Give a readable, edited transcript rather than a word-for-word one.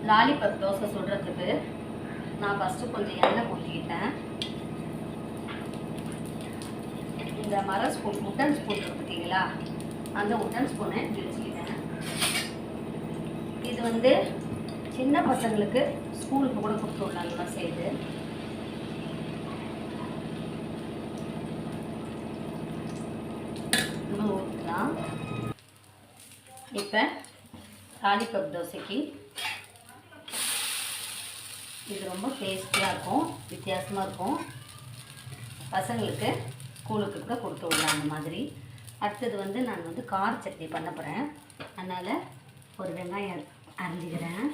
Lollipop dosa சுடுறதுக்கு நான் first கொஞ்சம் எண்ணெய் ஊற்றிக்கிட்டேன். இந்த மர ஸ்பூன் உட்டன் ஸ்பூன் பார்த்தீங்களா, அந்த உட்டன் ஸ்பூனை வச்சுக்கிட்டேன். இது வந்து சின்ன பசங்களுக்கு ஸ்கூலுக்கு கூட கொடுத்து விடலாம் செய்து. இன்னும் ஊற்றலாம். இப்போ லாலிபப் தோசைக்கு இது ரொம்ப டேஸ்டியாக இருக்கும், வித்தியாசமாக இருக்கும். பசங்களுக்கு ஸ்கூலுக்கு கூட கொடுத்து விடலாம் அந்த மாதிரி. அடுத்தது வந்து நான் வந்து கார சட்னி பண்ண போகிறேன். அதனால் ஒரு வெங்காயம் அரிஞ்சிக்கிறேன்.